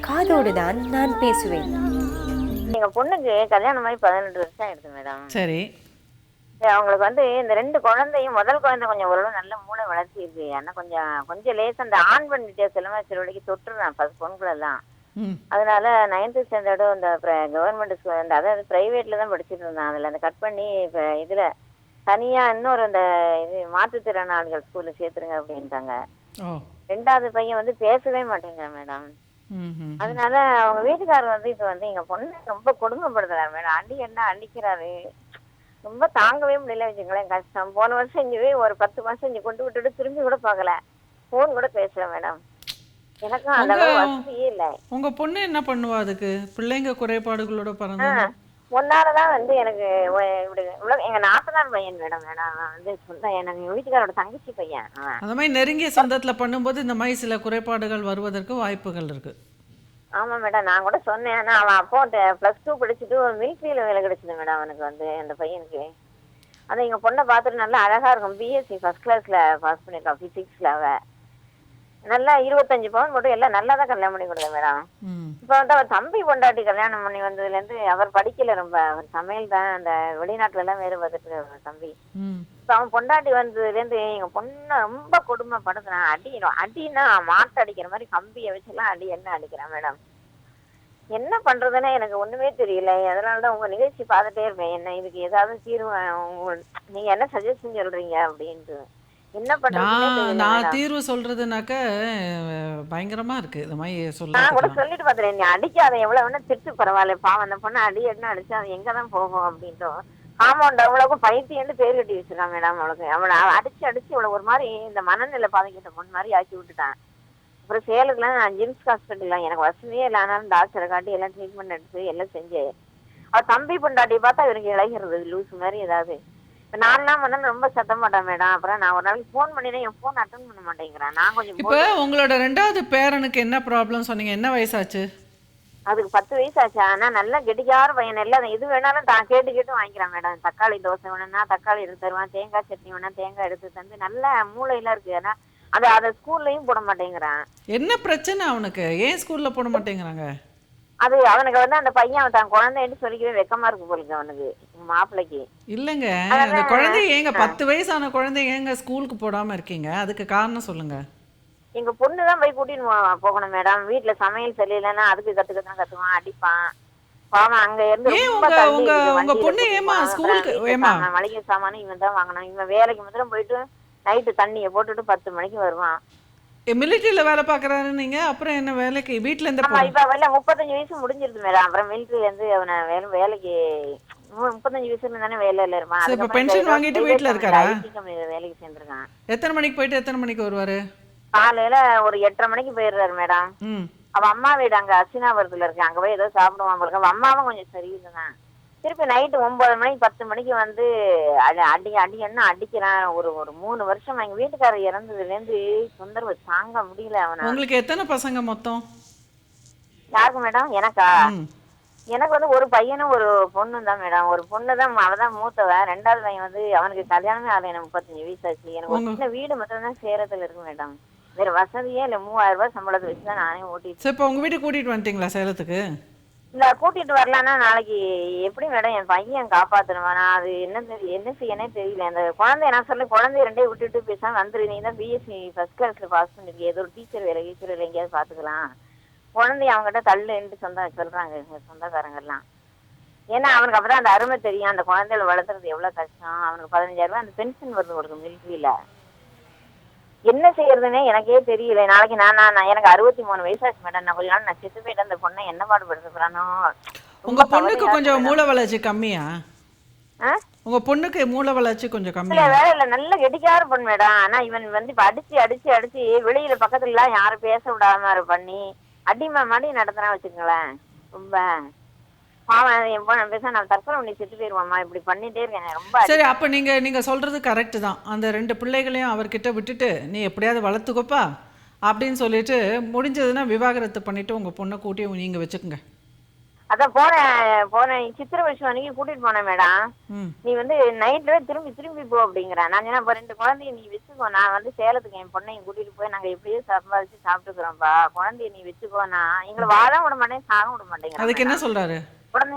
காதோடு தான் நான் பேசுவேன். எங்க பொண்ணுக்கு கல்யாணம் ஆகி 18 வருஷம் ஆயிடுது மேடம். சரி. அவங்களுக்கு வந்து இந்த 2 குழந்தையும் முதல் குழந்தை கொஞ்சம் ஓரளவு நல்ல மூளை வளர்ச்சி இருக்கு. ஆனா கொஞ்சம் கொஞ்சம் லேசா அந்த ஆண் பெண் வித்தியாசம் எல்லாம் சில வழிக்கு தொட்டுறான் பொண்களெல்லாம். ம். அதனால 9th ஸ்டாண்டர்டும் இந்த கவர்மெண்ட் ஸ்கூல் அதாவது பிரைவேட்ல தான் படிச்சுட்டு இருந்தான். அதுல அந்த கட் பண்ணி இப்ப இதுல தனியா இன்னொரு அந்த இது மாற்றுத்திறனாளிகள் ஸ்கூல்ல சேர்த்துருங்க அப்படின்ட்டாங்க. ஓ. 2வது பையன் வந்து பேசவே மாட்டேங்கிறான் மேடம். ம். அதனால அவங்க வீட்டுக்காரர் வந்து இப்ப வந்து எங்க பொண்ணு ரொம்ப கொடுமைப்படுத்துறாரு மேடம். அடி என்ன அடிக்கிறாரு, ரொம்ப தாங்கவே முடியல வச்சுங்களேன். கஷ்டம். போன வருஷம் இங்கவே ஒரு 10 மாசம் இங்க கொண்டு விட்டுட்டு திரும்பி கூட பார்க்கல, போன் கூட பேசல மேடம். எனக்கும் அந்த அளவு வசதியே இல்லை. உங்க பொண்ணு என்ன பண்ணுவா? அதுக்கு பிள்ளைங்க குறைபாடுகளோட பிறந்த முன்னாலதான் வந்து எனக்கு எங்க நாத்தனார் பையன் மேடம். வந்து சொந்த எனக்கு வீட்டுக்காரோட தங்கச்சி பையன். அந்த மாதிரி நெருங்கிய சொந்தத்துல பண்ணும்போது இந்த மாதிரி சில குறைபாடுகள் வருவதற்கு வாய்ப்புகள் இருக்கு. ஆமா மேடம், நான் கூட சொன்னேன். ஆனா அவன் அப்போ +2 படிச்சுட்டு ஒரு மிலிட்ரியில வேலை கிடைச்சது மேடம் அவனுக்கு வந்து அந்த பையனுக்கு. அதை எங்க பொண்ணை பார்த்துட்டு நல்லா அழகா இருக்கும். பிஎஸ்சி ஃபர்ஸ்ட் கிளாஸ்ல பாஸ் பண்ணிருக்கான் பிசிக்ஸ்ல. அவ நல்லா 25 பவுன் மட்டும் எல்லாம் நல்லா தான் கல்யாணம் பண்ணி கொடுத்தேன் மேடம். இப்ப வந்து அவர் தம்பி பொண்டாட்டி கல்யாணம் பண்ணி வந்ததுல இருந்து அவர் படிக்கல ரொம்ப. அவர் சமையல் தான் அந்த வெளிநாட்டுல எல்லாம் வேறு பார்த்துட்டு அவர் தம்பி. இப்ப அவன் பொண்டாட்டி வந்ததுல இருந்து எங்க பொண்ணை ரொம்ப கொடுமைப்படுத்துறான். அடினா மாட்டு அடிக்கிற மாதிரி கம்பியை வச்சுலாம் என்ன அடிக்கிறான் மேடம். என்ன பண்றதுன்னு எனக்கு ஒண்ணுமே தெரியல. அதனாலதான் உங்க நிகழ்ச்சி பார்த்துட்டே இருப்பேன். என்ன இதுக்கு ஏதாவது தீர்வு நீங்க என்ன சஜஷன் சொல்றீங்க அப்படின்ட்டு. என்ன பண்றது நான் தீர்வு சொல்றதுனாக்க பயங்கரமா இருக்கு. இந்த மாதிரி நான் கூட சொல்லிட்டு பாத்துறேன். நீ அடிக்காத, எவ்வளவு வேணா திட்டு பரவாயில்ல, பாவம் அந்த பொண்ணு என்ன அடிச்சா அது எங்கதான் போகும் அப்படின்ட்டு காம்பவுண்ட் அவ்வளவுக்கும் பைத்தியன்னு பேர் கட்டி வச்சிருக்கான் மேடம். அவளுக்கு அவளை அடிச்சு இவ்வளவு ஒரு மாதிரி இந்த மனநிலை பாதிக்கிட்ட பொண்ணு மாதிரி ஆக்கி விட்டுட்டான். அப்புறம் சேலுக்குலாம் நான் ஜிம்ஸ் ஹாஸ்பிட்டல்லாம் எனக்கு வசதியே இல்லை. ஆனாலும் டாக்டரை காட்டி எல்லாம் ட்ரீட்மெண்ட் எடுத்து எல்லாம் செஞ்சேன். அவள் தம்பி பொண்டாட்டி பார்த்தா இவருக்கு இழகிறது லூஸ் மாதிரி ஏதாவது. நான்லாம் பண்ண ரொம்ப சத்தம் மாட்டேன் மேடம். அப்புறம் நான் ஒரு நாளைக்கு ஃபோன் பண்ணினேன், என் ஃபோன் அட்டன் பண்ண மாட்டேங்கிறேன். நான் கொஞ்சம் இப்போ உங்களோட 2வது பேரனுக்கு என்ன ப்ராப்ளம் சொன்னீங்க? என்ன வயசாச்சு? அதுக்கு 10 வயசு ஆச்சு. ஆனா நல்லா கெட்டிக்கார பையன். எல்லாம் எது வேணாலும் தான் கேட்டு வாங்கிக்கிறான் மேடம். தக்காளி தோசை வேணும்னா தக்காளி எடுத்து தருவான், தேங்காய் சட்னி வேணா தேங்காய் எடுத்து தந்து நல்ல மூளையெல்லாம் இருக்கு. ஆனா அதை ஸ்கூல்லையும் போட மாட்டேங்கிறான். என்ன பிரச்சனை அவனுக்கு? ஏன் ஸ்கூல்ல போட மாட்டேங்கிறாங்க? அது அவனுக்கு வந்து அந்த பையன் தான் குழந்தைன்னு சொல்லிக்கவே வெக்கமா இருக்கு போலுக்கு அவனுக்கு, மாப்பிள்ளைக்கு. இல்லைங்க, அந்த குழந்தை ஏங்க 10 வயசான குழந்தை ஏங்க ஸ்கூலுக்கு போடாம இருக்கீங்க? அதுக்கு காரணம் சொல்லுங்க. எங்க பொண்ணுதான் போய் கூட்டிட்டு போகணும் மேடம். வீட்டுல சமையல் சரியில்லைன்னா அதுக்கு கத்துவான், அடிப்பான். பாவம் அங்க இருந்து உங்க பொண்ணு ஏமா ஸ்கூலுக்கு மளிகை சாமானும் இவன் தான் வாங்கணும். இவன் வேலைக்கு மாத்திரம் போயிட்டு நைட்டு தண்ணியை போட்டுட்டு 10 மணிக்கு வருவான். மிலிட்டரியில வேலை பாக்குறாரு நீங்க, அப்புறம் என்ன வேலைக்கு வீட்டுல இருந்து? இப்ப 35 வயசு முடிஞ்சிருது மேடம். அப்புறம் மிலிட்டரியில இருந்து அவனை வேலைக்கு 35 வயசுல தானே வேலையில இருப்பான். இப்ப பென்ஷன் வாங்கிட்டு வீட்டுல இருக்காரா? வேலைக்கு சேர்ந்திருக்கான். எத்தனை மணிக்கு போயிட்டு எத்தனை மணிக்கு வருவாரு? காலையில ஒரு 8:30 மணிக்கு போயிடுறாரு மேடம். அவ அம்மா வீடு அங்க அசினாபுரத்துல இருக்கு. அங்க போய் ஏதோ சாப்பிடுவான் போல. அவ அம்மாவும் கொஞ்சம் சரியில்லைதான். திருப்பி நைட்டு 9 மணிக்கு 10 மணிக்கு வந்து என்ன அடிக்கிறான். ஒரு 3 வருஷம் எங்க வீட்டுக்காரர் இறந்ததுல இருந்து தொந்தரவு தாங்க முடியல அவன. உங்களுக்கு எத்தனை பசங்க மொத்தம்? யாருக்கு மேடம்? எனக்கா? எனக்கு வந்து ஒரு பையனும் ஒரு பொண்ணும் தான் மேடம். ஒரு பொண்ணு தான், அவதான் மூத்தவ. 2வது பையன் வந்து அவனுக்கு கல்யாணமே ஆகல. எனக்கு 35 வயசு ஆச்சு. எனக்கு ஒரு சின்ன வீடு மட்டும் தான் சேலத்துல இருக்கு மேடம். வேற வசதியே இல்ல. 3000 ரூபாய் சம்பளத்தை வச்சுதான் நானே ஓட்டிட்டு. இப்ப உங்க வீட்டுக்கு கூட்டிட்டு வந்துட்டீங்களா சேலத்துக்கு? இல்ல, கூட்டிட்டு வரலான்னா நாளைக்கு எப்படி மேடம் என் பையன் காப்பாத்தணுவானா? அது என்ன செய்யனே தெரியல. அந்த குழந்தை நான் சொல்ல குழந்தைய 2 விட்டுட்டு பேசாம வந்துரு. நீ தான் பிஎஸ்சி ஃபர்ஸ்ட் கிளாஸ்ல பாஸ் பண்ணிருக்கீங்க, ஏதோ ஒரு டீச்சர் வேலை எங்கேயாவது பாத்துக்கலாம். குழந்தைய அவங்ககிட்ட தள்ளுன்னு சொல்றாங்க சொந்தக்காரங்க எல்லாம். ஏன்னா அவனுக்கு அப்பதான் அந்த அருமை தெரியும். அந்த குழந்தைகளை வளர்த்துறது எவ்வளவு கஷ்டம். அவனுக்கு 15,000 ரூபாய் அந்த பென்ஷன் வருது ஒரு மிலிட்ரியில. என்ன செய்யறதுன்னே எனக்கே தெரியல. நாளைக்கு நான் எனக்கு 63 வயசாச்சு மேடம். நான் கொஞ்ச நாள் நான் செத்து போயிட்டு அந்த பொண்ணை என்ன பாடுபடுத்துறானோ. உங்க பொண்ணுக்கு கொஞ்சம் மூளை வளர்ச்சி கம்மியா? உங்க பொண்ணுக்கு மூளை வளர்ச்சி கொஞ்சம் கம்மியா? வேற இல்ல, நல்ல கெட்டிக்கார பொண்ணு மேடம். ஆனா இவன் வந்து இப்ப அடிச்சு வெளியில பக்கத்துல எல்லாம் யாரும் பேச விடாம பண்ணி அடிமை மாதிரி நடத்தினா வச்சுக்கங்களேன். ரொம்ப நான் தற்கொலை பண்ணி செத்து போயிருவாமா இப்படி பண்ணிட்டே இருக்கேன் ரொம்ப. சரி, அப்ப நீங்க சொல்றது கரெக்ட் தான். அந்த 2 பிள்ளைகளையும் அவர்கிட்ட விட்டுட்டு நீ எப்படியாவது வளர்த்துக்கோப்பா அப்படின்னு சொல்லிட்டு முடிஞ்சதுன்னா விவாகரத்து பண்ணிட்டு உங்க பொண்ணை கூட்டி நீங்க வச்சுக்கோங்க. அதான் போன சித்திரை வருஷம் அன்னைக்கு கூட்டிட்டு போனேன் மேடம். நீ வந்து நைட்ல திரும்பி போ அப்படிங்கிறா. நான் சொன்னா இப்ப 2 குழந்தைய நீ வச்சுக்கோ, நான் வந்து சேலத்துக்கு என் பொண்ணையும் கூட்டிட்டு போய் நாங்க எப்படியோ சம்பாதிச்சு சாப்பிட்டுக்கிறோம்ப்பா, குழந்தைய நீ வச்சுக்கோனா எங்களை வாழ விட மாட்டேன், சாக விட மாட்டேங்கிறான். அதுக்கு என்ன சொல்றாரு?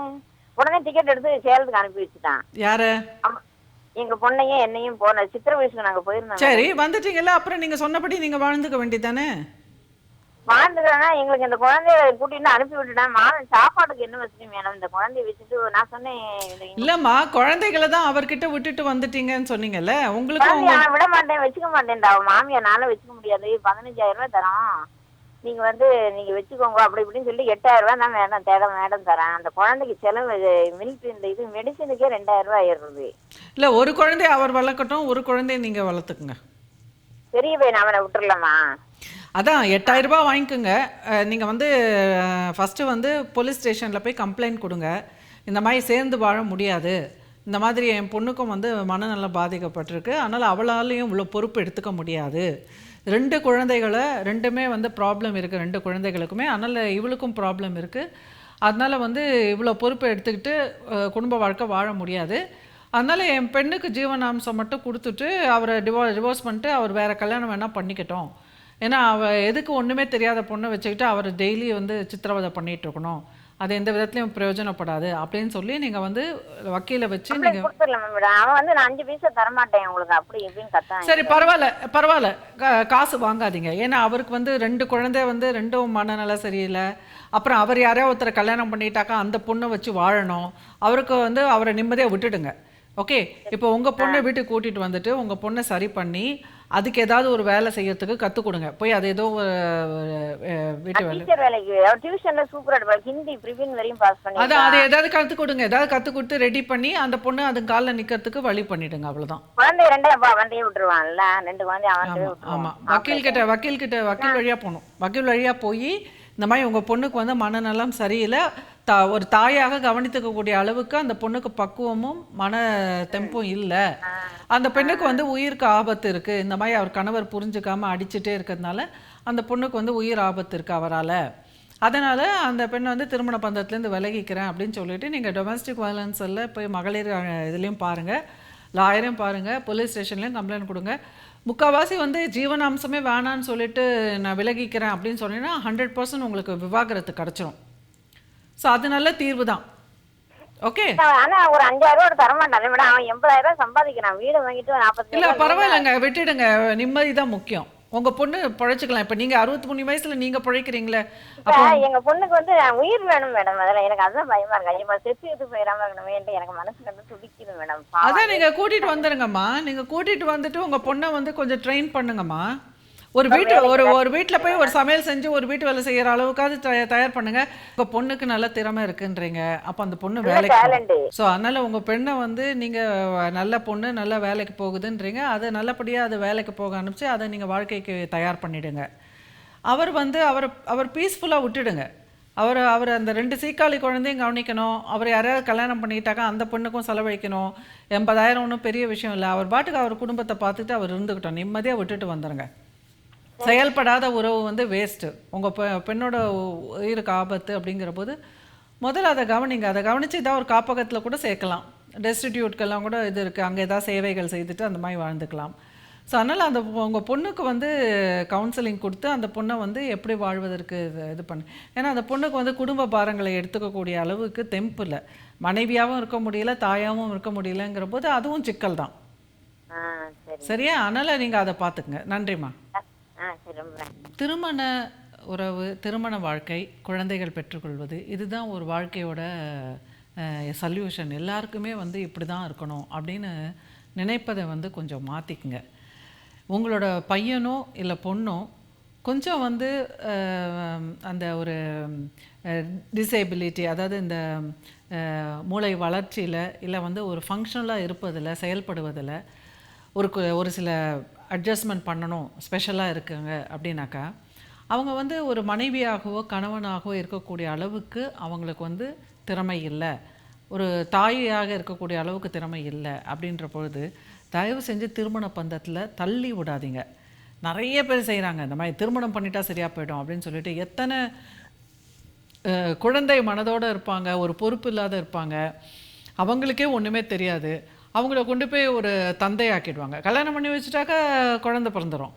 உடனே டிக்கெட் எடுத்து சேலத்துக்கு அனுப்பி வச்சுட்டான். யாரு? எங்க பொண்ணையும் என்னையும் போன சித்திரை வயசுக்கு நாங்க போயிருந்தோம். சரி, வந்துட்டீங்கல்ல, அப்புறம் நீங்க சொன்னபடி நீங்க வாழ்ந்துக்க வேண்டியதானே? வாழ்ந்துக்கிறேன்னா எங்களுக்கு இந்த குழந்தைய கூட்டிட்டு அனுப்பி விட்டுட்டேன். சாப்பாட்டுக்கு என்ன வசதி மேடம்? இந்த குழந்தைய வச்சுட்டு நான் சொன்னேன் இல்லம்மா, குழந்தைகளை தான் அவர்கிட்ட விட்டுட்டு வந்துட்டீங்கன்னு சொன்னீங்கல்ல. உங்களுக்கு நான் விட மாட்டேன், வச்சுக்க மாட்டேன்டா. மாமியானால வச்சுக்க முடியாது, 15,000 ரூபாய் தரோம், நீங்க வந்து நீங்க வச்சுக்கோங்க அப்படி இப்படின்னு சொல்லி 8,000 ரூபாய் தான் மேடம் தரேன். அந்த குழந்தைக்கு செலவு மில்க் இந்த இது மெடிசனுக்கே 2,000 ரூபாய் ஆயிடுறது. இல்ல, ஒரு குழந்தைய அவர் வளர்க்கட்டும், ஒரு குழந்தைய நீங்க வளர்த்துக்குங்க. பெரிய பையன் அவனை விட்டுறலாமா? அதான் 8,000 ரூபாய் வாங்கிக்கோங்க. நீங்கள் வந்து ஃபஸ்ட்டு வந்து போலீஸ் ஸ்டேஷனில் போய் கம்ப்ளைண்ட் கொடுங்க. இந்த மாதிரி சேர்ந்து வாழ முடியாது, இந்த மாதிரி என் பொண்ணுக்கும் வந்து மனநலம் பாதிக்கப்பட்டிருக்கு, அதனால் அவளாலையும் இவ்வளோ பொறுப்பு எடுத்துக்க முடியாது, 2 குழந்தைகளை, 2மே வந்து ப்ராப்ளம் இருக்குது 2 குழந்தைகளுக்குமே, அதனால் இவளுக்கும் ப்ராப்ளம் இருக்குது, அதனால் வந்து இவ்வளோ பொறுப்பை எடுத்துக்கிட்டு குடும்ப வாழ்க்கை வாழ முடியாது, அதனால் என் பெண்ணுக்கு ஜீவனாம்சம் மட்டும் கொடுத்துட்டு அவரை டிவோர்ஸ் பண்ணிட்டு அவர் வேறு கல்யாணம் வேணால் பண்ணிக்கட்டும். ஏன்னா அவள் எதுக்கு ஒன்றுமே தெரியாத பொண்ணை வச்சுக்கிட்டு அவர் டெய்லி வந்து சித்திரவதை பண்ணிகிட்டு இருக்கணும், அது எந்த விதத்துலையும் பிரயோஜனப்படாது அப்படின்னு சொல்லி நீங்கள் வந்து வக்கீலை வச்சு நீங்கள் அவன் வந்து நான் 5 பைசா தரமாட்டேன் உங்களுக்கு அப்படி இப்படின்னு கத்தான். சரி, பரவாயில்ல, காசு வாங்காதீங்க. ஏன்னா அவருக்கு வந்து 2 குழந்தை வந்து 2ம் மனநலம் சரியில்லை, அப்புறம் அவர் யாரையா ஒருத்தரை கல்யாணம் பண்ணிட்டாக்கா அந்த பொண்ணை வச்சு வாழணும், அவருக்கு வந்து அவரை நிம்மதியாக விட்டுடுங்க. ஓகே, இப்போ உங்கள் பொண்ணை வீட்டுக்கு கூட்டிகிட்டு வந்துட்டு உங்கள் பொண்ணை சரி பண்ணி அதுக்கு ஏதாவது ஒரு வேலை செய்யறதுக்கு கற்றுக் கொடுங்க. போய் அது ஏதோ வீட்டு வேலைக்கு டியூஷன்ல சூப்பரா ஹிந்தி ப்ரிவின் வரையும் பாஸ் பண்ணி அதான் அது ஏதாவது கற்றுக் கொடுங்க. ஏதாவது கற்றுக் கொடுத்து ரெடி பண்ணி அந்த பொண்ணு அது காலில் நிற்கிறதுக்கு வழி பண்ணிடுங்க. அவ்வளோதான். குழந்தை 2 வண்டியை விட்டுருவான்ல, 2 குழந்தை அவன். ஆமாம், வக்கீல் வழியாக போகணும். வக்கீல் வழியாக போய் இந்த மாதிரி உங்கள் பொண்ணுக்கு வந்து மனநலம் சரியில்லை, ஒரு தாயாக கவனித்துக்கக்கூடிய அளவுக்கு அந்த பொண்ணுக்கு பக்குவமும் மன தெம்பும் இல்லை, அந்த பெண்ணுக்கு வந்து உயிருக்கு ஆபத்து இருக்குது, இந்த மாதிரி அவர் கணவர் புரிஞ்சுக்காமல் அடிச்சுட்டே இருக்கிறதுனால அந்த பொண்ணுக்கு வந்து உயிர் ஆபத்து இருக்குது அவரால், அதனால் அந்த பெண்ணை வந்து திருமண பந்தத்துலேருந்து விலகிக்கிறேன் அப்படின்னு சொல்லிட்டு நீங்கள் டொமஸ்டிக் வயலன்ஸ் எல்லாம் போய் மகளிர் இதுலேயும் பாருங்கள், லாயரையும் பாருங்கள், போலீஸ் ஸ்டேஷன்லேயும் கம்ப்ளைண்ட் கொடுங்க. முக்கால்வாசி வந்து ஜீவனாம்சமே வேணான்னு சொல்லிட்டு நான் விலகிக்கிறேன் அப்படின்னு சொன்னீங்கன்னா 100% உங்களுக்கு விவாகரத்து கிடச்சிரும். ஸோ அது நல்ல தீர்வு தான். ஓகே, ஆனா ஒரு 5,000 ரூபாய் தர மாட்டான் மேடம், அவன் 80,000 ரூபாய் சம்பாதிக்கிறான், வீடு வாங்கிட்டு 40. இல்லை பரவாயில்லைங்க, விட்டுடுங்க, நிம்மதி தான் முக்கியம். உங்க பொண்ணு பழைச்சிக்கலாம். இப்போ நீங்க 63 வயசுல நீங்க பழைக்கிறீங்களே, அப்போ எங்க பொண்ணுக்கு வந்து உயிர் வேணும் மேடம், அதெல்லாம் எனக்கு அதான் பயமா இருக்கு. ஐயோ செத்து எது போயிடாம இருக்கணும், எனக்கு மனசு கண்டு துடிக்குது மேடம். அதான் நீங்க கூட்டிட்டு வந்துருங்கம்மா, நீங்க கூட்டிட்டு வந்துட்டு உங்க பொண்ணை வந்து கொஞ்சம் ட்ரெயின் பண்ணுங்கம்மா. ஒரு வீட்டில் போய் ஒரு சமையல் செஞ்சு ஒரு வீட்டு வேலை செய்கிற அளவுக்காவது தயார் பண்ணுங்க. இப்போ பொண்ணுக்கு நல்ல திறமை இருக்குன்றீங்க, அப்போ அந்த பொண்ணு வேலைக்கு, ஸோ அதனால் உங்கள் பெண்ணை வந்து நீங்கள் நல்ல பொண்ணு நல்ல வேலைக்கு போகுதுன்றீங்க, அதை நல்லபடியாக அது வேலைக்கு போக அனுப்பிச்சு அதை நீங்கள் வாழ்க்கைக்கு தயார் பண்ணிவிடுங்க. அவர் பீஸ்ஃபுல்லாக விட்டுடுங்க. அவர் அந்த 2 சீக்காளி குழந்தையும் கவனிக்கணும், அவர் யாராவது கல்யாணம் பண்ணிக்கிட்டாக்கா அந்த பொண்ணுக்கும் செலவழிக்கணும். 80,000 ஒன்றும் பெரிய விஷயம் இல்லை, அவர் பாட்டுக்கு அவர் குடும்பத்தை பார்த்துட்டு அவர் இருந்துக்கிட்டோம், நிம்மதியாக விட்டுட்டு வந்துடுங்க. செயல்படாத உறவு வந்து வேஸ்ட்டு, உங்கள் பெண்ணோட உயிருக்கு ஆபத்து அப்படிங்கிற போது முதல்ல அதை கவனிங்க. அதை கவனித்து இதாக ஒரு காப்பகத்தில் கூட சேர்க்கலாம், டெஸ்டிடியூட்கெல்லாம் கூட இது இருக்குது, அங்கே ஏதாவது சேவைகள் செய்துட்டு அந்த மாதிரி வாழ்ந்துக்கலாம். ஸோ அதனால் அந்த உங்கள் பொண்ணுக்கு வந்து கவுன்சிலிங் கொடுத்து அந்த பொண்ணை வந்து எப்படி வாழ்வதற்கு இது பண்ணு. ஏன்னா அந்த பொண்ணுக்கு வந்து குடும்ப பாரங்களை எடுத்துக்கக்கூடிய அளவுக்கு தெம்பு இல்லை, மனைவியாகவும் இருக்க முடியல, தாயாகவும் இருக்க முடியலங்கிற போது அதுவும் சிக்கல் தான். சரியா? அதனால் நீங்கள் அதை பார்த்துக்குங்க. நன்றிம்மா. திருமண உறவு, திருமண வாழ்க்கை, குழந்தைகள் பெற்றுக்கொள்வது, இதுதான் ஒரு வாழ்க்கையோட சொல்யூஷன். எல்லாருக்குமே வந்து இப்படி தான் இருக்கணும் அப்படின்னு நினைப்பதை வந்து கொஞ்சம் மாற்றிக்குங்க. உங்களோட பையனோ இல்லை பொண்ணோ கொஞ்சம் வந்து அந்த ஒரு டிசேபிலிட்டி, அதாவது இந்த மூளை வளர்ச்சியில் இல்லை வந்து ஒரு ஃபங்க்ஷனலாக இருப்பதில், செயல்படுவதில் ஒரு சில அட்ஜஸ்ட்மெண்ட் பண்ணணும், ஸ்பெஷலாக இருக்குங்க அப்படின்னாக்கா அவங்க வந்து ஒரு மனைவியாகவோ கணவனாகவோ இருக்கக்கூடிய அளவுக்கு அவங்களுக்கு வந்து திறமை இல்லை, ஒரு தாயாக இருக்கக்கூடிய அளவுக்கு திறமை இல்லை அப்படின்ற பொழுது தயவு செஞ்சு திருமண பந்தத்தில் தள்ளி விடாதீங்க. நிறைய பேர் செய்கிறாங்க, இந்த மாதிரி திருமணம் பண்ணிட்டா சரியாக போய்டும் அப்படின்னு சொல்லிட்டு எத்தனை குழந்தை மனதோடு இருப்பாங்க, ஒரு பொறுப்பு இல்லாத இருப்பாங்க, அவங்களுக்கே ஒன்றுமே தெரியாது. அவங்கள கொண்டு போய் ஒரு தந்தையாக்கிடுவாங்க. கல்யாணம் பண்ணி வச்சுட்டாக்கா குழந்தை பிறந்துடும்.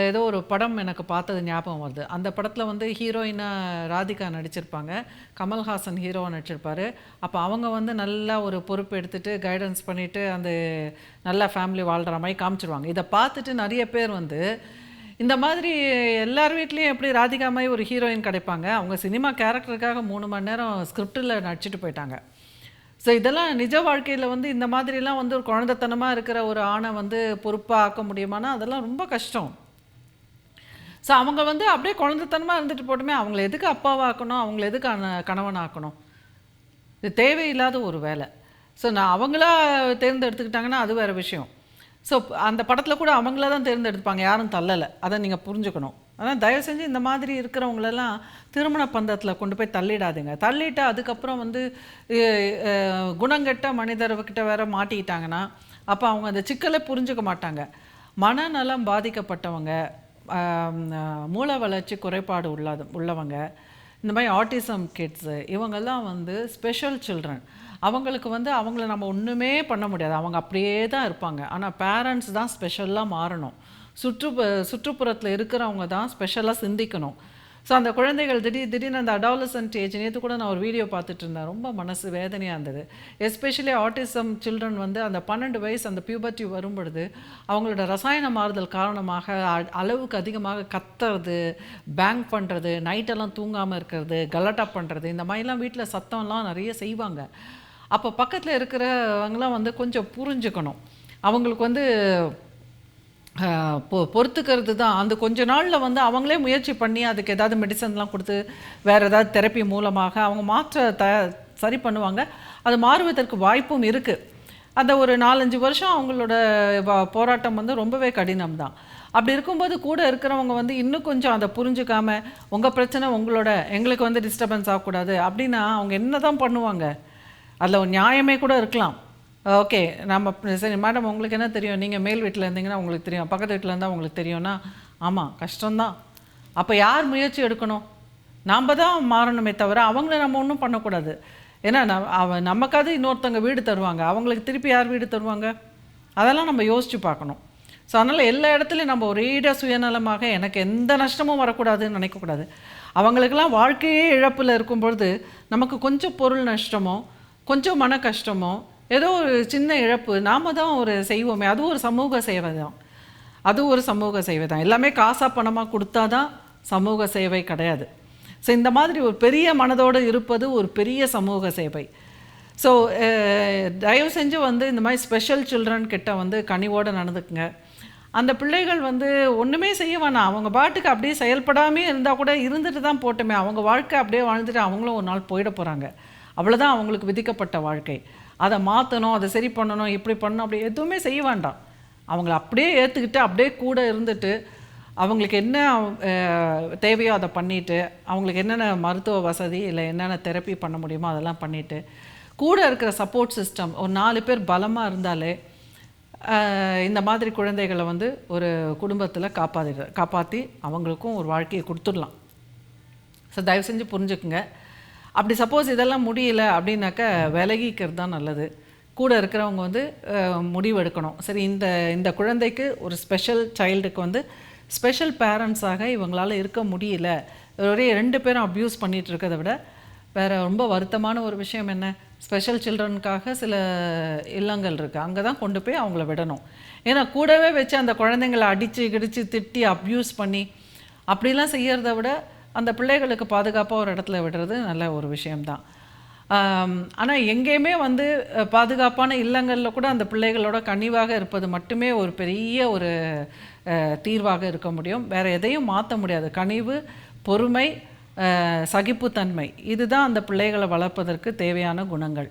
ஏதோ ஒரு படம் எனக்கு பார்த்தது ஞாபகம் வருது. அந்த படத்தில் வந்து ஹீரோயினாக ராதிகா நடிச்சிருப்பாங்க, கமல்ஹாசன் ஹீரோவாக நடிச்சிருப்பார். அப்போ அவங்க வந்து நல்லா ஒரு பொறுப்பு எடுத்துகிட்டு கைடன்ஸ் பண்ணிவிட்டு அந்த நல்லா ஃபேமிலி வாழ்கிற மாதிரி காமிச்சிருவாங்க. இதை பார்த்துட்டு நிறைய பேர் வந்து இந்த மாதிரி எல்லார் வீட்லேயும் எப்படி ராதிகா மாதிரி ஒரு ஹீரோயின் கிடைப்பாங்க, அவங்க சினிமா கேரக்டருக்காக 3 மணி நேரம் ஸ்கிரிப்டில் நடிச்சிட்டு போயிட்டாங்க. ஸோ இதெல்லாம் நிஜ வாழ்க்கையில் வந்து இந்த மாதிரிலாம் வந்து ஒரு குழந்தைத்தனமாக இருக்கிற ஒரு ஆணை வந்து பொறுப்பாக ஆக்க முடியுமானா அதெல்லாம் ரொம்ப கஷ்டம். ஸோ அவங்க வந்து அப்படியே குழந்தைத்தனமாக இருந்துட்டு போட்டுமே, அவங்கள எதுக்கு அப்பாவாக்கணும், அவங்கள எதுக்கு கணவனாக்கணும்? இது தேவையில்லாத ஒரு வேலை. ஸோ நான் அவங்களா தேர்ந்தெடுத்துக்கிட்டாங்கன்னா அது வேறு விஷயம். ஸோ அந்த படத்தில் கூட அவங்கள தான் தேர்ந்தெடுப்பாங்க, யாரும் தள்ளலை. அதை நீங்கள் புரிஞ்சுக்கணும். ஆனால் தயவு செஞ்சு இந்த மாதிரி இருக்கிறவங்களெல்லாம் திருமண பந்தத்தில் கொண்டு போய் தள்ளிடாதீங்க. தள்ளிட்டு அதுக்கப்புறம் வந்து குணங்கெட்ட மனிதர்கிட்ட வேற மாட்டிக்கிட்டாங்கன்னா அப்போ அவங்க அந்த சிக்கலை புரிஞ்சுக்க மாட்டாங்க. மனநலம் பாதிக்கப்பட்டவங்க, மூளை வளர்ச்சி குறைபாடு உள்ளவங்க, இந்த மாதிரி ஆட்டிசம் கிட்ஸு, இவங்கெல்லாம் வந்து ஸ்பெஷல் சில்ட்ரன். அவங்களுக்கு வந்து அவங்கள நம்ம ஒன்றுமே பண்ண முடியாது, அவங்க அப்படியே தான் இருப்பாங்க. ஆனால் பேரண்ட்ஸ் தான் ஸ்பெஷலாக மாறணும். சுற்றுப்புறத்தில் இருக்கிறவங்க தான் ஸ்பெஷலாக சிந்திக்கணும். ஸோ அந்த குழந்தைகள் திடீர்னு அந்த அடாலசன்ட் ஏஜ், நேற்று கூட நான் ஒரு வீடியோ பார்த்துட்டு இருந்தேன், ரொம்ப மனசு வேதனையாக இருந்தது. எஸ்பெஷலி ஆட்டிசம் சில்ட்ரன் வந்து அந்த 12 வயசு அந்த பியூபர்ட்டி வரும்பொழுது அவங்களோட ரசாயன மாறுதல் காரணமாக அளவுக்கு அதிகமாக கத்துறது, பேங்க் பண்ணுறது, நைட்டெல்லாம் தூங்காமல் இருக்கிறது, கலாட்டா பண்ணுறது, இந்த மாதிரிலாம் வீட்டில் சத்தம்லாம் நிறைய செய்வாங்க. அப்போ பக்கத்தில் இருக்கிறவங்களாம் வந்து கொஞ்சம் புரிஞ்சுக்கணும். அவங்களுக்கு வந்து பொறுத்துக்கிறது தான். அந்த கொஞ்ச நாளில் வந்து அவங்களே முயற்சி பண்ணி அதுக்கு ஏதாவது மெடிசன்லாம் கொடுத்து வேறு ஏதாவது தெரப்பி மூலமாக அவங்க சரி பண்ணுவாங்க. அது மாறுவதற்கு வாய்ப்பும் இருக்குது. அந்த ஒரு 4-5 வருஷம் அவங்களோட போராட்டம் வந்து ரொம்பவே கடினம் தான். அப்படி இருக்கும்போது கூட இருக்கிறவங்க வந்து இன்னும் கொஞ்சம் அதை புரிஞ்சுக்காம, உங்கள் பிரச்சனை உங்களோட, எங்களுக்கு வந்து டிஸ்டர்பன்ஸ் ஆகக்கூடாது அப்படின்னா அவங்க என்ன தான் பண்ணுவாங்க? அதில் ஒரு நியாயமே கூட இருக்கலாம். ஓகே, நம்ம சரி மேடம் உங்களுக்கு என்ன தெரியும், நீங்கள் மேல் வீட்டில் இருந்தீங்கன்னா உங்களுக்கு தெரியும், பக்கத்து வீட்டில் இருந்தால் உங்களுக்கு தெரியும்னா, ஆமாம் கஷ்டம்தான். அப்போ யார் முயற்சி எடுக்கணும்? நாம் தான் மாறணுமே தவிர அவங்கள நம்ம ஒன்றும் பண்ணக்கூடாது. ஏன்னா நமக்காவது இன்னொருத்தவங்க வீடு தருவாங்க, அவங்களுக்கு திருப்பி யார் வீடு தருவாங்க? அதெல்லாம் நம்ம யோசித்து பார்க்கணும். ஸோ அதனால் எல்லா இடத்துலையும் நம்ம ஒரேடாக சுயநலமாக எனக்கு எந்த நஷ்டமும் வரக்கூடாதுன்னு நினைக்கக்கூடாது. அவங்களுக்கெல்லாம் வாழ்க்கையே இழப்பில் இருக்கும்பொழுது நமக்கு கொஞ்சம் பொருள் நஷ்டமோ கொஞ்சம் மன கஷ்டமோ ஏதோ ஒரு சின்ன இழப்பு நாம் தான் ஒரு செய்வோமே, அது ஒரு சமூக சேவை தான். அது ஒரு சமூக சேவை தான். எல்லாமே காசாக பணமாக கொடுத்தா தான் சமூக சேவை கிடையாது. ஸோ இந்த மாதிரி ஒரு பெரிய மனதோடு இருப்பது ஒரு பெரிய சமூக சேவை. ஸோ தயவு செஞ்சு வந்து இந்த மாதிரி ஸ்பெஷல் சில்ட்ரன் கிட்ட வந்து கனிவோடு நடந்துக்குங்க. அந்த பிள்ளைகள் வந்து ஒன்றுமே செய்ய வேணாம், அவங்க பாட்டுக்கு அப்படியே செயல்படாமே இருந்தால் கூட இருந்துட்டு தான் போட்டுமே, அவங்க வாழ்க்கை அப்படியே வாழ்ந்துட்டு அவங்களும் ஒரு நாள் போயிட போகிறாங்க. அவ்வளோதான் அவங்களுக்கு விதிக்கப்பட்ட வாழ்க்கை. அதை மாற்றணும், அதை சரி பண்ணணும், இப்படி பண்ணணும், அப்படி எதுவுமே செய்ய வேண்டாம். அவங்கள அப்படியே ஏற்றுக்கிட்டு அப்படியே கூட இருந்துட்டு அவங்களுக்கு என்ன தேவையோ அதை பண்ணிவிட்டு, அவங்களுக்கு என்னென்ன மருத்துவ வசதி இல்லை என்னென்ன தெரப்பி பண்ண முடியுமோ அதெல்லாம் பண்ணிவிட்டு, கூட இருக்கிற சப்போர்ட் சிஸ்டம் ஒரு 4 பேர் பலமாக இருந்தாலே இந்த மாதிரி குழந்தைகளை வந்து ஒரு குடும்பத்தில் காப்பாற்றி அவங்களுக்கும் ஒரு வாழ்க்கையை கொடுத்துடலாம். ஸோ தயவு செஞ்சு புரிஞ்சுக்குங்க. அப்படி சப்போஸ் இதெல்லாம் முடியல அப்படின்னாக்கா விலகிக்கிறது தான் நல்லது. கூட இருக்கிறவங்க வந்து முடிவெடுக்கணும். சரி, இந்த குழந்தைக்கு ஒரு ஸ்பெஷல் சைல்டுக்கு வந்து ஸ்பெஷல் பேரண்ட்ஸாக இவங்களால் இருக்க முடியல, ஒரே 2 பேரும் அப்யூஸ் பண்ணிகிட்டு இருக்கிறத விட வேறு ரொம்ப வருத்தமான ஒரு விஷயம் என்ன, ஸ்பெஷல் சில்ட்ரனுக்காக சில இல்லங்கள் இருக்குது, அங்கே தான் கொண்டு போய் அவங்கள விடணும். ஏன்னா கூடவே வச்சு அந்த குழந்தைங்களை அடித்து கிடித்து திட்டி அப்யூஸ் பண்ணி அப்படிலாம் செய்கிறத விட அந்த பிள்ளைகளுக்கு பாதுகாப்பாக ஒரு இடத்துல விடுறது நல்ல ஒரு விஷயம்தான். ஆனால் எங்கேயுமே வந்து பாதுகாப்பான இல்லங்களில் கூட அந்த பிள்ளைகளோட கனிவாக இருப்பது மட்டுமே ஒரு பெரிய ஒரு தீர்வாக இருக்க முடியும். வேறு எதையும் மாற்ற முடியாது. கனிவு, பொறுமை, சகிப்புத்தன்மை, இதுதான் அந்த பிள்ளைகளை வளர்ப்பதற்கு தேவையான குணங்கள்.